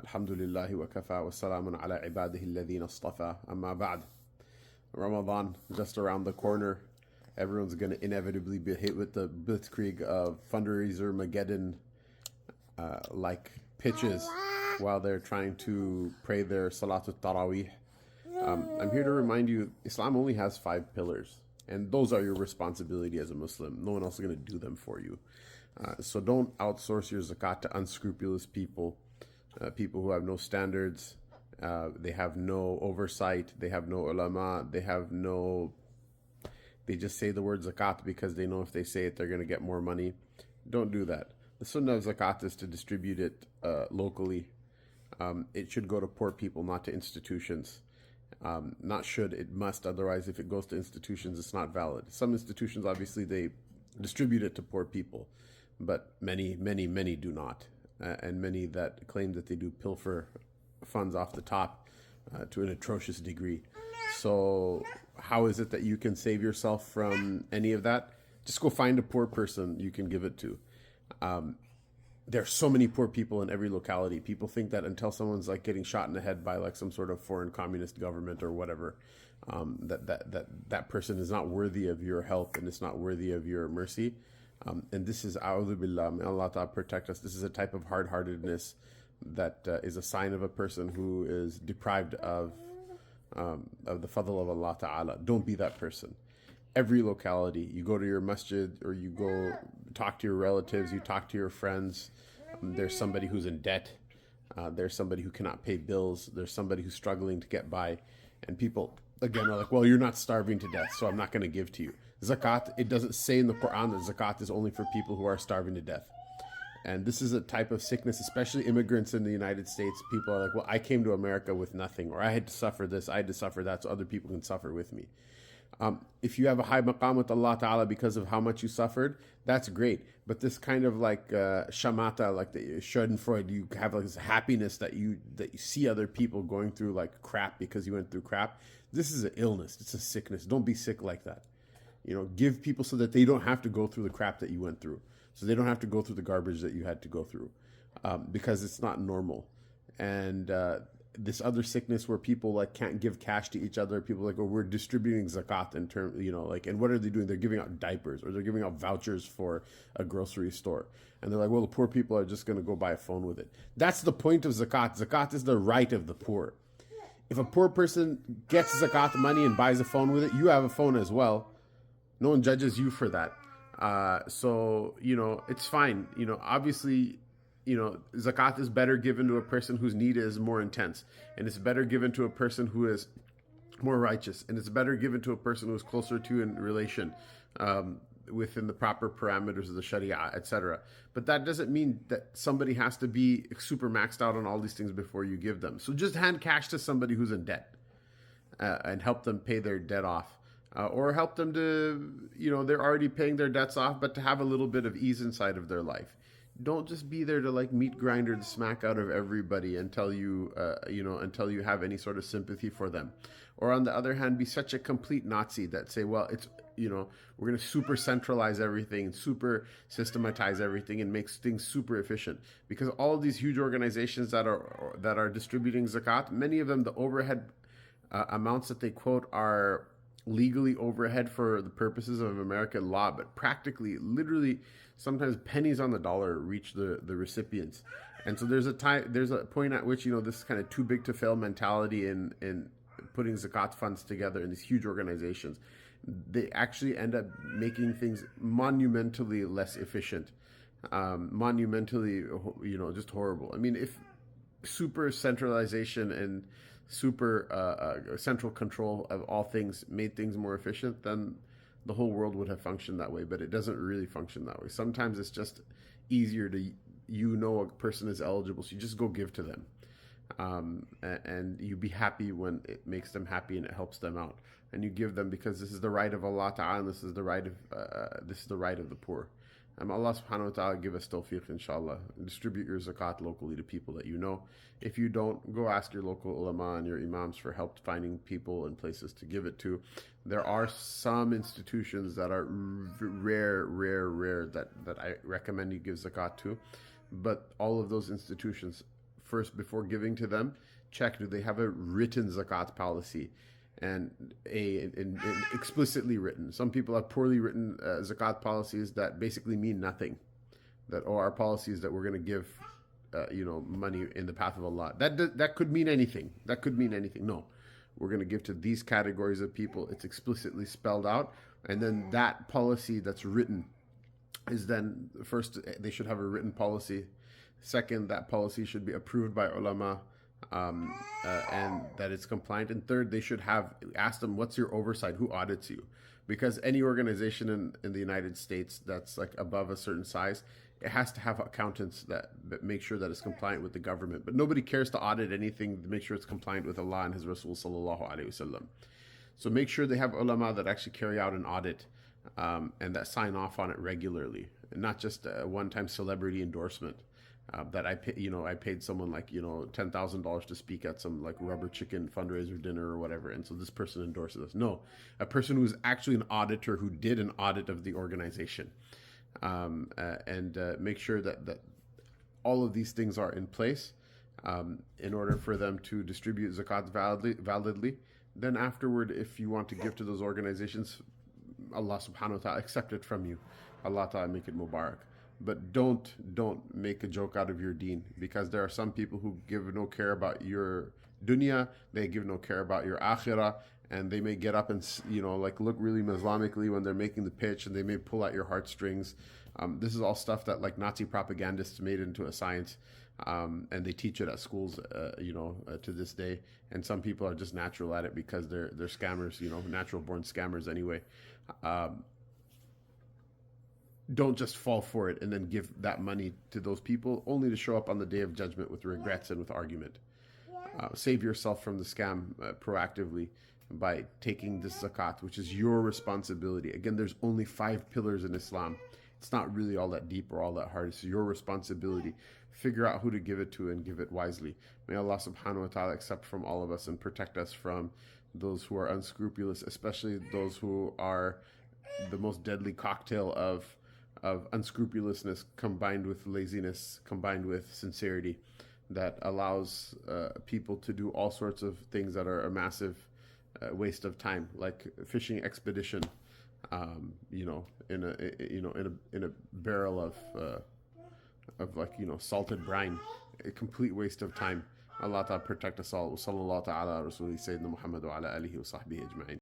Alhamdulillahi wa kafa wa salamun ala ibadihi alladhina istafa. Amma ba'd. Ramadan just around the corner. Everyone's going to inevitably be hit with the blitzkrieg of fundraisermageddon like pitches while they're trying to pray their Salatul Tarāwīḥ. I'm here to remind you, Islam only has 5 pillars, and those are your responsibility as a Muslim. No one else is going to do them for you. So don't outsource your zakat to unscrupulous people, people who have no standards, they have no oversight, they have no ulama, they just say the word zakat because they know if they say it, they're going to get more money. Don't do that. The sunnah of zakat is to distribute it locally. It should go to poor people, not to institutions. Not should, it must. Otherwise, if it goes to institutions, it's not valid. Some institutions, obviously, they distribute it to poor people, but many do not. And many that claim that they do pilfer funds off the top to an atrocious degree. So how is it that you can save yourself from any of that? Just go find a poor person you can give it to. There are so many poor people in every locality. People think that until someone's like getting shot in the head by like some sort of foreign communist government or whatever, that person is not worthy of your help and it's not worthy of your mercy. And this is, a'udhu billah, may Allah ta'ala protect us. This is a type of hard-heartedness that is a sign of a person who is deprived of the fadl of Allah ta'ala. Don't be that person. Every locality, you go to your masjid or you go talk to your relatives, you talk to your friends, there's somebody who's in debt, there's somebody who cannot pay bills, there's somebody who's struggling to get by, and people, again, are like, well, you're not starving to death, so I'm not going to give to you. Zakat, it doesn't say in the Quran that zakat is only for people who are starving to death. And this is a type of sickness, especially immigrants in the United States. People are like, well, I came to America with nothing, or I had to suffer this, I had to suffer that, so other people can suffer with me. If you have a high maqam with Allah Ta'ala because of how much you suffered, that's great. But this kind of like shamata, like the schadenfreude, you have like this happiness that you see other people going through like crap because you went through crap. This is an illness. It's a sickness. Don't be sick like that. Give people so that they don't have to go through the crap that you went through. So they don't have to go through the garbage that you had to go through, because it's not normal. And this other sickness where people like can't give cash to each other. People are like, oh, we're distributing zakat in terms, and what are they doing? They're giving out diapers or they're giving out vouchers for a grocery store. And they're like, well, the poor people are just going to go buy a phone with it. That's the point of zakat. Zakat is the right of the poor. If a poor person gets zakat money and buys a phone with it, you have a phone as well. No one judges you for that. So, it's fine. Obviously, zakat is better given to a person whose need is more intense. And it's better given to a person who is more righteous. And it's better given to a person who is closer to in relation within the proper parameters of the Sharia, etc. But that doesn't mean that somebody has to be super maxed out on all these things before you give them. So just hand cash to somebody who's in debt and help them pay their debt off. Or help them to, they're already paying their debts off, but to have a little bit of ease inside of their life. Don't just be there to like meat grinder the smack out of everybody until you have any sort of sympathy for them. Or on the other hand, be such a complete Nazi that say, well, it's, we're going to super centralize everything, super systematize everything and make things super efficient. Because all of these huge organizations that are distributing zakat, many of them, the overhead amounts that they quote are legally overhead for the purposes of American law, but practically, literally, sometimes pennies on the dollar reach the recipients. And so there's a point at which, this kind of too big to fail mentality in putting zakat funds together in these huge organizations, they actually end up making things monumentally less efficient, monumentally, just horrible. I mean, if super centralization and super central control of all things made things more efficient, then the whole world would have functioned that way. But it doesn't really function that way. Sometimes it's just easier to a person is eligible, so you just go give to them, and you be happy when it makes them happy and it helps them out, and you give them because this is the right of Allah Ta'ala, and this is the right of the poor. Allah subhanahu wa ta'ala give us tawfiq, inshallah. Distribute your zakat locally to people that you know. If you don't, go ask your local ulama and your imams for help finding people and places to give it to. There are some institutions that are rare that I recommend you give zakat to. But all of those institutions first before giving to them, check, do they have a written zakat policy, and explicitly written. Some people have poorly written zakat policies that basically mean nothing. That, oh, our policy is that we're going to give money in the path of Allah. That could mean anything. That could mean anything. No, we're going to give to these categories of people. It's explicitly spelled out, and then that policy that's written is then, first, they should have a written policy. Second, that policy should be approved by ulama, and that it's compliant. And third, they should ask them, what's your oversight? Who audits you? Because any organization in the United States that's like above a certain size, it has to have accountants that make sure that it's compliant with the government. But nobody cares to audit anything to make sure it's compliant with Allah and His Rasul sallallahu alaihi wasallam. So make sure they have ulama that actually carry out an audit, and that sign off on it regularly, and not just a one-time celebrity endorsement. That I paid someone like $10,000 to speak at some like rubber chicken fundraiser dinner or whatever, and so this person endorses us. No, a person who's actually an auditor who did an audit of the organization, and make sure that all of these things are in place in order for them to distribute zakat validly. Then afterward, if you want to give to those organizations, Allah subhanahu wa ta'ala accept it from you. Allah ta'ala make it mubarak. But don't make a joke out of your deen, because there are some people who give no care about your dunya, they give no care about your akhirah, and they may get up and look really Islamically when they're making the pitch, and they may pull at your heartstrings. This is all stuff that like Nazi propagandists made into a science, and they teach it at schools, to this day. And some people are just natural at it because they're scammers, natural born scammers anyway. Don't just fall for it and then give that money to those people only to show up on the day of judgment with regrets and with argument. Save yourself from the scam proactively by taking this zakat, which is your responsibility. Again, there's only 5 pillars in Islam. It's not really all that deep or all that hard. It's your responsibility. Figure out who to give it to and give it wisely. May Allah subhanahu wa ta'ala accept from all of us and protect us from those who are unscrupulous, especially those who are the most deadly cocktail of unscrupulousness combined with laziness, combined with sincerity, that allows people to do all sorts of things that are a massive waste of time, like fishing expedition, in a barrel of salted brine, a complete waste of time. Allah Ta'ala protect us all. Sallallahu ta'ala Rasulih Sayyidina Muhammad wa ala alihi wa sahbihi ajma'in.